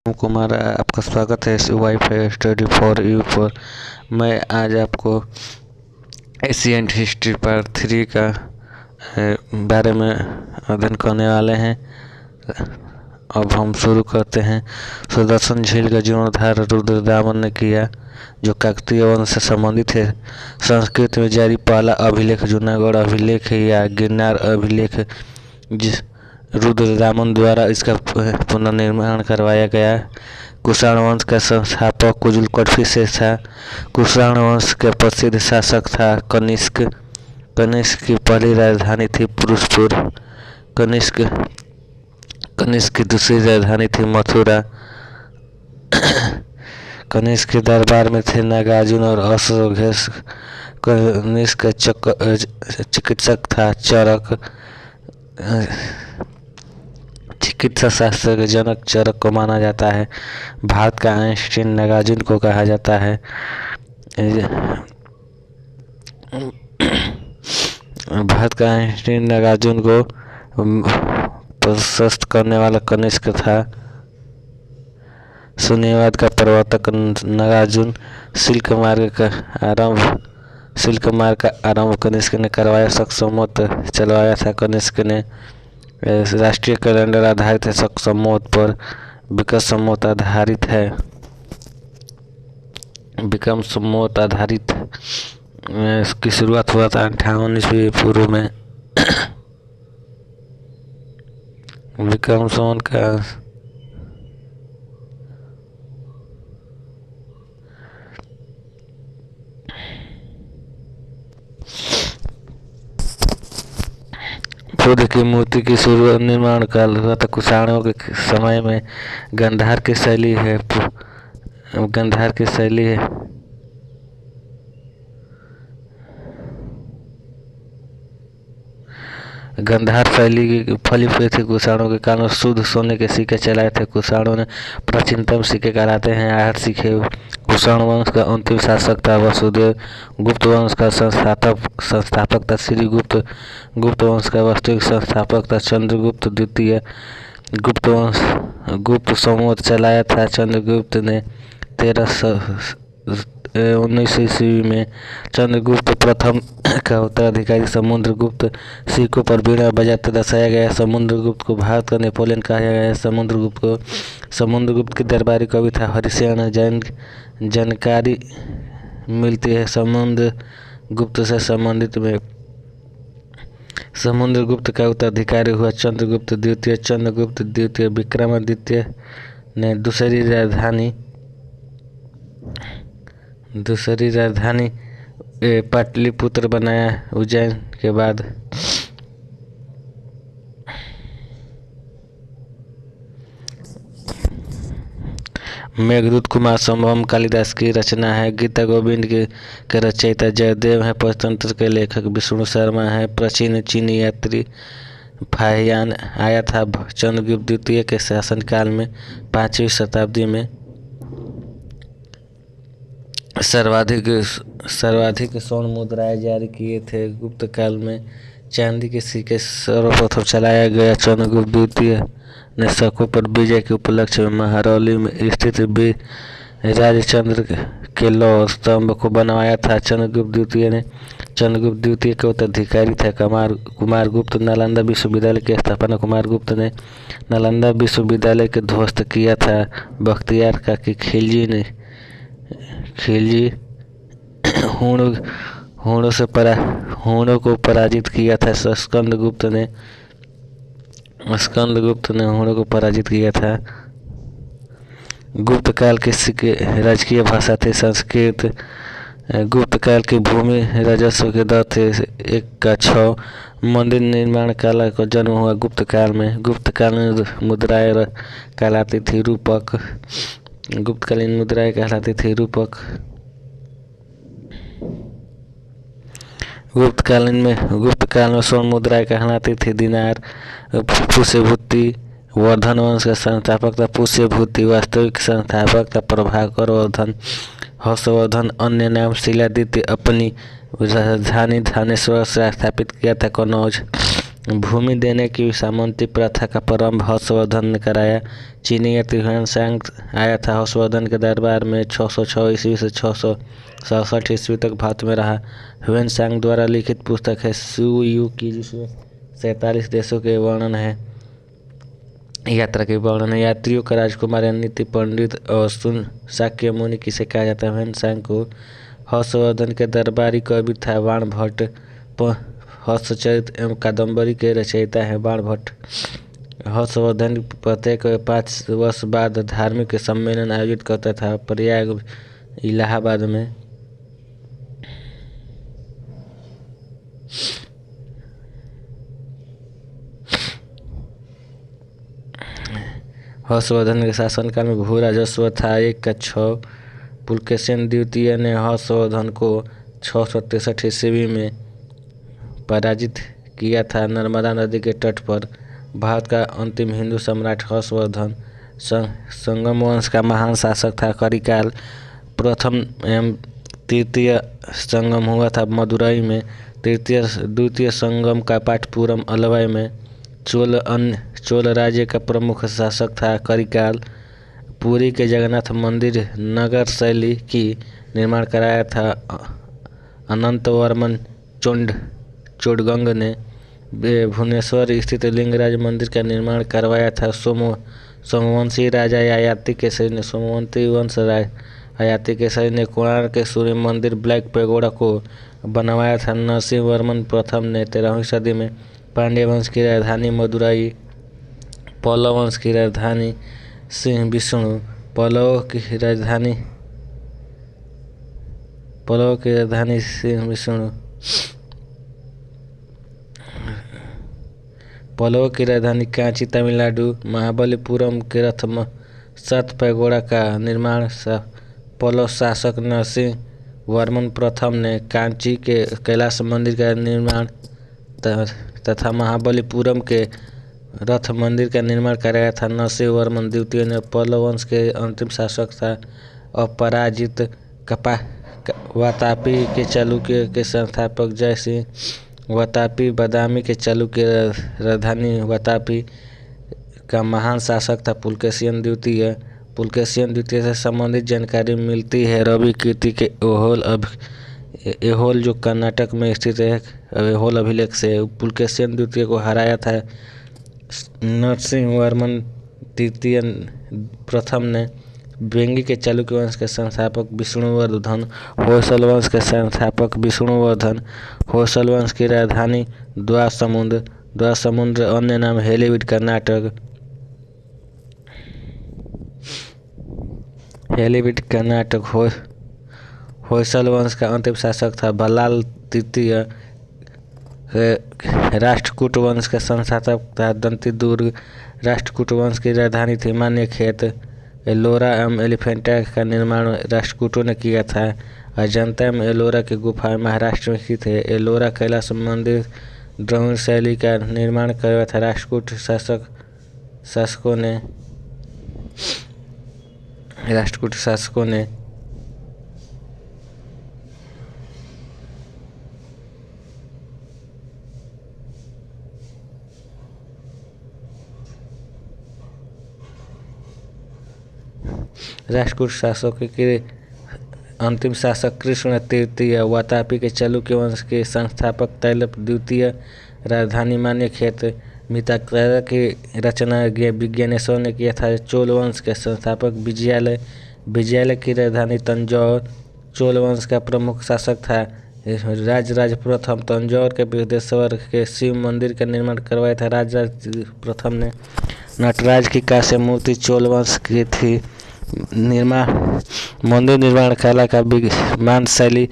कुमार, आपका स्वागत है इस वाईफाई स्टडी फॉर यू पर। मैं आज आपको एशियंट हिस्ट्री पार्ट 3 का बारे में अध्ययन करने वाले हैं। अब हम शुरू करते हैं। सुदर्शन झील का जीर्णोद्धार रुद्रदामन ने किया, जो काकतीय वंश से संबंधित है। संस्कृत में जारी पहला अभिलेख जूनागढ़ अभिलेख या गिरनार अभिलेख, जिस रुद्रदामन द्वारा इसका पुनर्निर्माण करवाया गया। कुषाण वंश का संस्थापक कुजुलकर्फी था। कुषाण वंश के प्रसिद्ध शासक था कनिष्क। कनिष्क की पहली राजधानी थी पुरुषपुर। कनिष्क की दूसरी राजधानी थी मथुरा। कनिष्क के दरबार में थे नागार्जुन और अश्वघोष। कनिष्क का चिकित्सक था चरक। चिकित्सा शास्त्र के जनक चरक को माना जाता है। भारत का आइंस्टीन नागार्जुन को कहा जाता है। भारत का आइंस्टीन नागार्जुन को प्रशस्त करने वाला कनिष्क था। शून्यवाद का प्रवर्तक नागार्जुन। सिल्क मार्ग का आरंभ कनिष्क ने करवाया। शक संवत चलवाया था कनिष्क ने। राष्ट्रीय कैलेंडर आधारित है शक संवत पर। विक्रम संवत आधारित है। विक्रम संवत आधारित इसकी शुरुआत हुआ था 58 ईस्वी पूर्व में। विक्रम संवत का बुद्ध की मूर्ति की शुरू निर्माण काल हुआ था कुषाणों के समय में। गंधार की शैली है। गंधार शैली की फली हुई थी। कुषाणों के काल में शुद्ध सोने के सिक्के चलाए थे। कुषाणों ने प्राचीनतम सिक्के कहलाते हैं। 8 सिक्के। कुषाण वंश का अंतिम शासक था वसुदेव। गुप्त वंश का संस्थापक था श्रीगुप्त। गुप्त वंश का वास्तविक संस्थापक था चंद्रगुप्त द्वितीय। गुप्त संवत चलाया था चंद्रगुप्त ने। 1319 ईस्वी में चंद्रगुप्त प्रथम का उत्तराधिकारी समुद्रगुप्त सिक्कों पर बीड़ा बजाते दर्शाया गया। समुद्रगुप्त को भारत का नेपोलियन कहा गया है। समुद्रगुप्त की दरबारी कवि था हरिसेन। जानकारी मिलती है समुद्रगुप्त से संबंधित में। समुद्रगुप्त का उत्तराधिकारी हुआ चंद्रगुप्त द्वितीय। चंद्रगुप्त द्वितीय विक्रमादित्य ने दूसरी राजधानी पाटलिपुत्र बनाया उज्जैन के बाद। मेघदूत कुमार संभवम कालिदास की रचना है। गीता गोविंद के रचयिता जयदेव है। पंचतंत्र के लेखक विष्णु शर्मा है। प्राचीन चीनी यात्री फाहियान आया था चंद्रगुप्त द्वितीय के शासनकाल में 5वीं शताब्दी में। सर्वाधिक स्वर्ण मुद्राएं जारी किए थे गुप्त काल में। चांदी के सिक्के सर्वप्रथम चलाया गया। चंद्रगुप्त द्वितीय ने शकों पर विजय के उपलक्ष्य में महरौली में स्थित राजचंद्र के लौह स्तंभ को बनवाया था। चंद्रगुप्त द्वितीय के उत्तराधिकारी थे कुमारगुप्त। नालंदा विश्वविद्यालय की स्थापना कुमारगुप्त ने। नालंदा विश्वविद्यालय के ध्वस्त किया था बख्तियार का कि खिलजी हूणों को पराजित किया था। स्कंदगुप्त ने हूणों को पराजित किया था। गुप्त काल के सिक्के राजकीय भाषा थे संस्कृत। गुप्त काल की भूमि राजस्व के दर थे 1/6। मंदिर निर्माण कला का जन्म हुआ गुप्त काल में। गुप्त काल में मुद्राएं कहलाती थी रूपक। गुप्तकालीन मुद्राएं कहलाती थी रूपक। गुप्त काल में स्वर्ण मुद्राएं कहलाती थी दिनार। पुष्यभूति वर्धन वंश का संस्थापक था पुष्यभूति। वास्तविक संस्थापक था प्रभाकर वर्धन। हर्षवर्धन अन्य नाम शिलादित्य अपनी राजधानी थानेश्वर से स्थापित किया था कनौज। भूमि देने की सामंती प्रथा का प्रारंभ हर्षवर्धन ने कराया। चीनी यात्री ह्वेनसांग आया था हर्षवर्धन के दरबार में 606 ईस्वी से 667 ईस्वी तक भारत में रहा। ह्वेनसांग द्वारा लिखित पुस्तक है सु यू की, जिसमें 47 देशों के वर्णन है, यात्रा के वर्णन है। यात्रियों का राजकुमार या नीति पंडित और सुन शाक्य मुनि किसे कहा जाता है। ह्वेनसांग को हर्षवर्धन के दरबारी कवि था। बाणभट्ट हर्षचरित एवं कादम्बरी के रचयिता है। बाणभट्ट हर्षवर्धन प्रत्येक 5 वर्ष बाद धार्मिक सम्मेलन आयोजित करता था प्रयाग इलाहाबाद में। हर्षवर्धन के शासनकाल में भू राजस्व था 1/6। पुलकेशिन द्वितीय ने हर्षवर्धन को 663 ईस्वी में पराजित किया था नर्मदा नदी के तट पर। भारत का अंतिम हिंदू सम्राट हर्षवर्धन संगम वंश का महान शासक था। करिकाल प्रथम एवं तृतीय संगम हुआ था मदुरई में। द्वितीय संगम का पाटपुरम अलवाई में। चोल राज्य का प्रमुख शासक था। करिकाल पुरी के जगन्नाथ मंदिर नगर शैली की निर्माण कराया था अनंतवर्मन चोडगंग ने। भुवनेश्वर स्थित लिंगराज मंदिर का निर्माण करवाया था सोमवंशी राजा ययाति केसरी ने। सोमवंशी वंश ययाति केसरी ने कोणार्क के सूर्य मंदिर ब्लैक पैगोडा को बनवाया था नरसिंह वर्मन प्रथम ने। 13वीं सदी में पांड्य वंश की राजधानी मदुरई, पल्लव वंश की राजधानी सिंह विष्णु, पल्लव की राजधानी सिंह विष्णु, पल्लव की राजधानी कांची तमिलनाडु, महाबलीपुरम के रथ पैगोडा का निर्माण पल्लव शासक नरसिंह वर्मन प्रथम ने। कांची के कैलाश मंदिर का निर्माण तथा महाबलीपुरम के रथ मंदिर का निर्माण कराया था नरसिंह वर्मन द्वितीय ने। पल्लव वंश के अंतिम शासक था अपराजित वातापी के चालुक्य के संस्थापक जय सिंह। वातापी बादामी के चालुक्य राजधानी वातापी का महान शासक था पुलकेशिन द्वितीय। पुलकेशिन द्वितीय से संबंधित जानकारी मिलती है रवि कीर्ति के एहोल जो कर्नाटक में स्थित है एहोल अभिलेख से। पुलकेशिन द्वितीय को हराया था नरसिंह वर्मन तृतीय प्रथम ने। बेंगी के चालुक्य वंश के संस्थापक विष्णुवर्धन, होयसल वंश के संस्थापक विष्णुवर्धन। होयसल वंश की राजधानी द्वारसमुद्र अन्य नाम हेलीवीड कर्नाटक। होयसल वंश का अंतिम शासक था बल्लाल तृतीय। राष्ट्रकूट वंश का संस्थापक था दंती दुर्ग। राष्ट्रकूट वंश की राजधानी थी मान्यखेत। एलोरा एवं एलिफेंटा का निर्माण राष्ट्रकूटों ने किया था। अजंता एवं एलोरा की गुफाएं महाराष्ट्र में स्थित है। एलोरा कैलाश मंदिर द्रविड़ शैली का निर्माण करवाया था राष्ट्रकूट शासकों ने। राष्ट्रकूट शासकों के अंतिम शासक कृष्ण तृतीय। वातापी के चालुक्य वंश के संस्थापक तैलप द्वितीय। राजधानी मान्यखेत। मिताक्षरा की रचना विज्ञानेश्वर ने किया था। चोल वंश के संस्थापक विजयालय की राजधानी तंजौर। चोल वंश का प्रमुख शासक था राजराज प्रथम। तंजौर के बृहदेश्वर के शिव मंदिर का निर्माण करवाया था राजराज प्रथम ने। नटराज की कांस्य मूर्ति चोल वंश की थी। मंदिर निर्माण कला का विमान शैली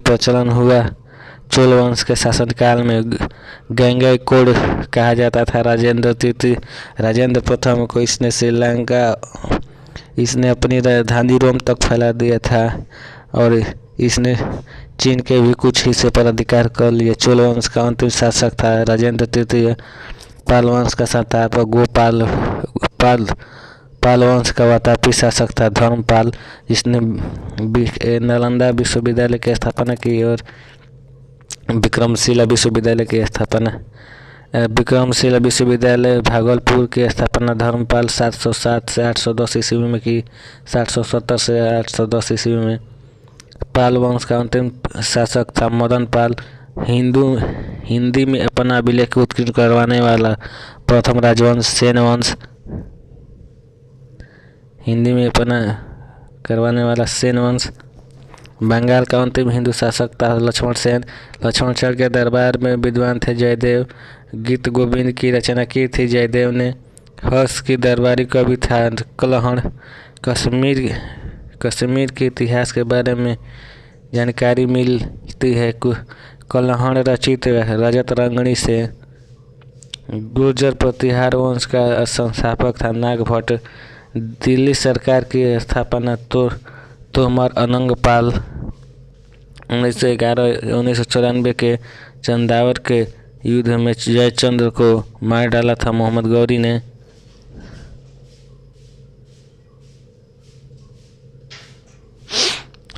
प्रचलन हुआ चोल वंश के शासनकाल में। गंगैकोंड कहा जाता था राजेंद्र प्रथम को। इसने अपनी राजधानी रोम तक फैला दिया था और इसने चीन के भी कुछ हिस्से पर अधिकार कर लिया। चोल वंश का अंतिम शासक था राजेंद्र तृतीय। पाल वंश का संस्थापक पाल वंश का वातापी शासक था धर्मपाल, जिसने नालंदा विश्वविद्यालय की स्थापना की और विक्रमशिला विश्वविद्यालय की स्थापना विक्रमशिला विश्वविद्यालय भागलपुर की स्थापना धर्मपाल 707 से 810 ईस्वी में की। 770 से 810 ईस्वी में पाल वंश का अंतिम शासक था मदन पाल। हिंदी में अपना अभिलेख उत्कीर्ण करवाने वाला प्रथम राजवंश सेन वंश। हिंदी में अपना करवाने वाला सेन वंश। बंगाल का अंतिम हिंदू शासक था लक्ष्मण सेन। लक्ष्मण सेन के दरबार में विद्वान थे जयदेव। गीत गोविंद की रचना की थी जयदेव ने। हर्ष की दरबारी कवि था कलहण। कश्मीर के इतिहास के बारे में जानकारी मिलती है कलहण रचित रजत रंगणी से। गुर्जर प्रतिहार वंश का संस्थापक था नागभट्ट। दिल्ली सरकार की स्थापना तोमर अनंग पाल। 1994 के चंदावर के युद्ध में जयचंद्र को मार डाला था मोहम्मद गौरी ने।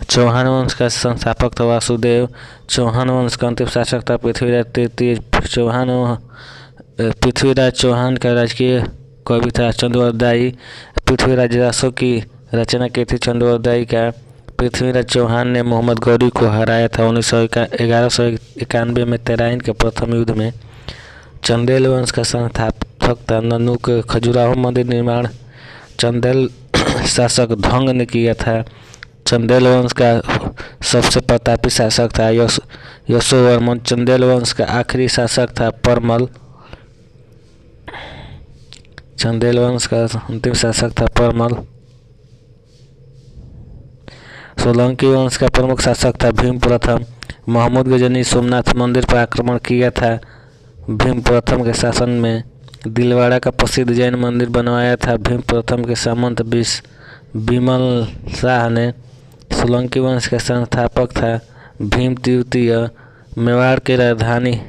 चौहान वंश का संस्थापक था वासुदेव। चौहान वंश का अंतिम शासक था पृथ्वीराज तृतीय चौहान। पृथ्वीराज चौहान का राजकीय कवि था चंद्रोदयी। पृथ्वीराज रासो की रचना की थी चंद्रोदयी का। पृथ्वीराज चौहान ने मोहम्मद गौरी को हराया था 1191 में तराइन के प्रथम युद्ध में। चंदेल वंश का संस्थापक था नन्नू के खजुराहो मंदिर निर्माण चंदेल शासक ध्वंग ने किया था। चंदेल वंश का सबसे प्रतापी शासक था यशोवर्मन। चंदेल वंश का आखिरी शासक था परमल। चंदेल वंश का अंतिम शासक था परमल। सोलंकी वंश का प्रमुख शासक था भीम प्रथम। महमूद गजनी सोमनाथ मंदिर पर आक्रमण किया था भीम प्रथम के शासन में। दिलवाड़ा का प्रसिद्ध जैन मंदिर बनवाया था भीम प्रथम के सामंत बिमल शाह ने। सोलंकी वंश का संस्थापक था भीम तृतीय। मेवाड़ की राजधानी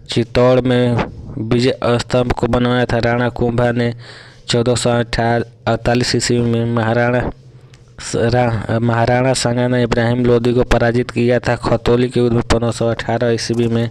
चित्तौड़ में विजय स्तंभ को बनवाया था राणा कुंभा ने 1448 ईस्वी में। महाराणा सांगा ने इब्राहिम लोदी को पराजित किया था खतौली के युद्ध में 1518 ईस्वी में।